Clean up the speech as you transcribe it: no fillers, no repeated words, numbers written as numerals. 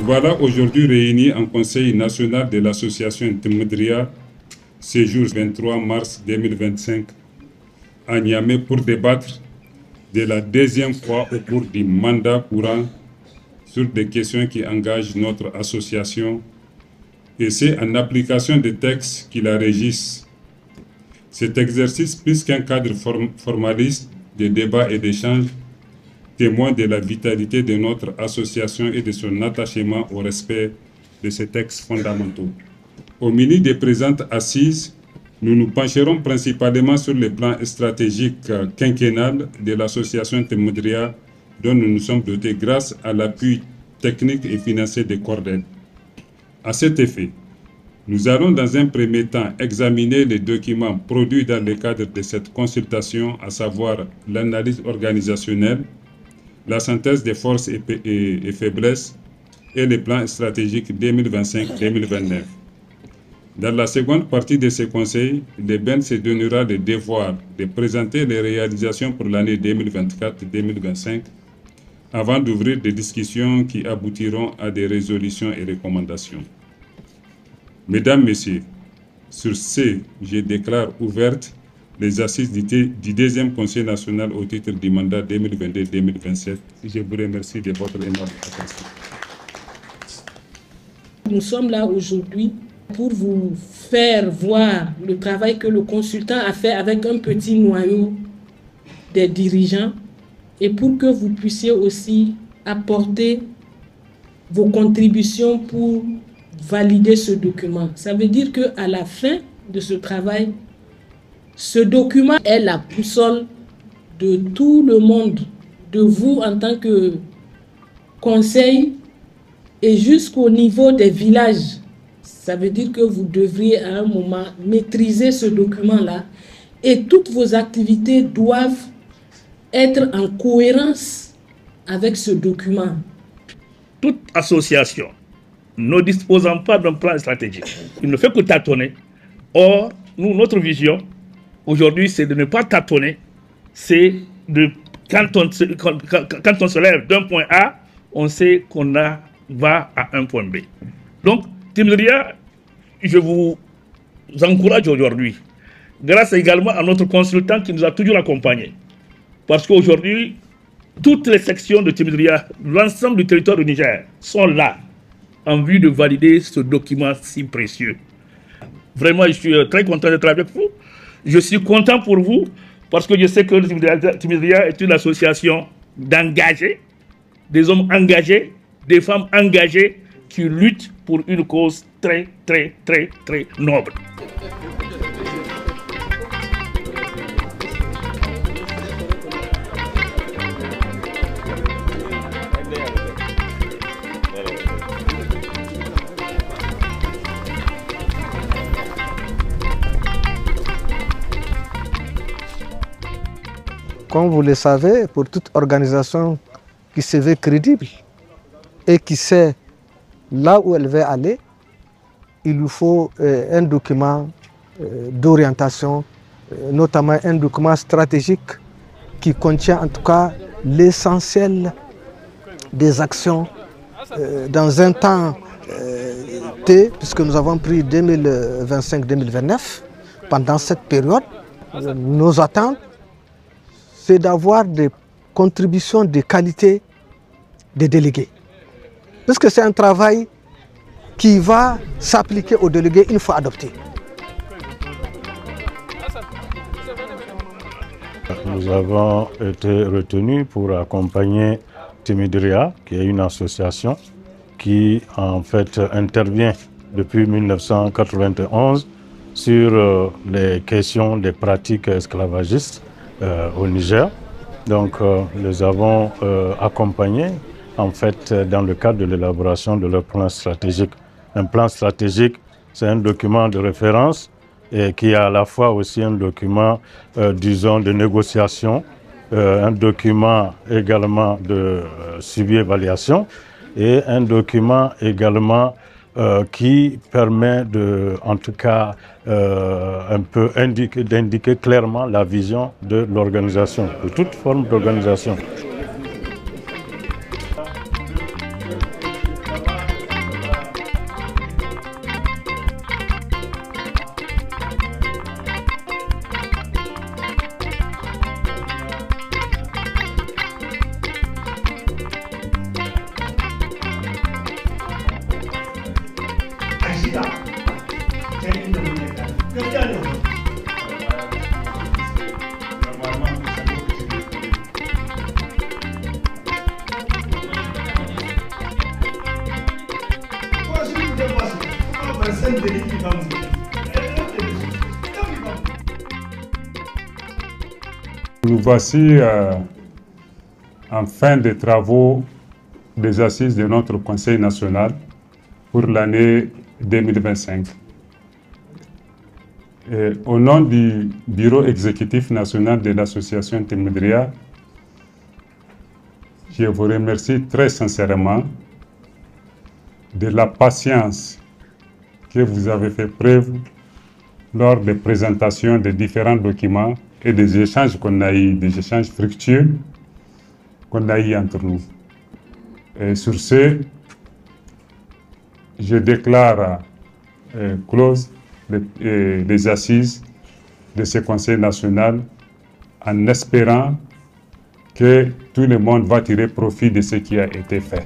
voilà aujourd'hui réunis en Conseil national de l'association Temudria, ce jour 23 mars 2025, à Niamey pour débattre de la deuxième fois au cours du mandat courant sur des questions qui engagent notre association, et c'est en application des textes qui la régissent. Cet exercice, plus qu'un cadre formaliste de débat et d'échange, témoin de la vitalité de notre association et de son attachement au respect de ces textes fondamentaux. Au milieu des présentes assises, nous nous pencherons principalement sur le plan stratégique quinquennal de l'association Temudria, dont nous nous sommes dotés grâce à l'appui technique et financier des Cordel. À cet effet, nous allons dans un premier temps examiner les documents produits dans le cadre de cette consultation, à savoir l'analyse organisationnelle, la synthèse des forces et faiblesses et le plan stratégique 2025-2029. Dans la seconde partie de ce conseil, le BEN se donnera le devoir de présenter les réalisations pour l'année 2024-2025 avant d'ouvrir des discussions qui aboutiront à des résolutions et recommandations. Mesdames, Messieurs, sur ce, je déclare ouvertes les assises du deuxième Conseil national au titre du mandat 2022-2027. Je vous remercie de votre énorme attention. Nous sommes là aujourd'hui pour vous faire voir le travail que le consultant a fait avec un petit noyau des dirigeants et pour que vous puissiez aussi apporter vos contributions pour valider ce document. Ça veut dire qu'à la fin de ce travail, ce document est la boussole de tout le monde, de vous en tant que conseil et jusqu'au niveau des villages. Ça veut dire que vous devriez à un moment maîtriser ce document-là et toutes vos activités doivent être en cohérence avec ce document. Toute association ne disposant pas d'un plan stratégique, il ne fait que tâtonner. Or, nous, notre vision, aujourd'hui, c'est de ne pas tâtonner, c'est de, quand on se lève d'un point A, on sait qu'on va à un point B. Donc, Temudria, je vous encourage aujourd'hui, grâce également à notre consultant qui nous a toujours accompagnés. Parce qu'aujourd'hui, toutes les sections de Temudria, l'ensemble du territoire du Niger, sont là, en vue de valider ce document si précieux. Vraiment, je suis très content d'être avec vous. Je suis content pour vous, parce que je sais que Temudria est une association d'engagés, des hommes engagés, des femmes engagées qui luttent pour une cause très noble. Comme vous le savez, pour toute organisation qui se veut crédible et qui sait là où elle veut aller, il lui faut un document d'orientation, notamment un document stratégique qui contient en tout cas l'essentiel des actions dans un temps T, puisque nous avons pris 2025-2029. Pendant cette période, nos attentes, c'est d'avoir des contributions de qualité des délégués. Parce que c'est un travail qui va s'appliquer aux délégués une fois adopté. Nous avons été retenus pour accompagner Temudria, qui est une association qui en fait intervient depuis 1991 sur les questions des pratiques esclavagistes au Niger. Donc les avons accompagnés en fait dans le cadre de l'élaboration de leur plan stratégique. Un plan stratégique, c'est un document de référence et qui est à la fois aussi un document, disons, de négociation, un document également de suivi-évaluation et un document également qui permet de, en tout cas, un peu d'indiquer clairement la vision de l'organisation, de toute forme d'organisation. Nous voici en fin des travaux des assises de notre Conseil national pour l'année 2025. Et au nom du Bureau exécutif national de l'association Temudria, je vous remercie très sincèrement de la patience que vous avez fait preuve lors des présentations des différents documents et des échanges qu'on a eu, des échanges fructueux qu'on a eu entre nous. Et sur ce, je déclare close les assises de ce Conseil national en espérant que tout le monde va tirer profit de ce qui a été fait.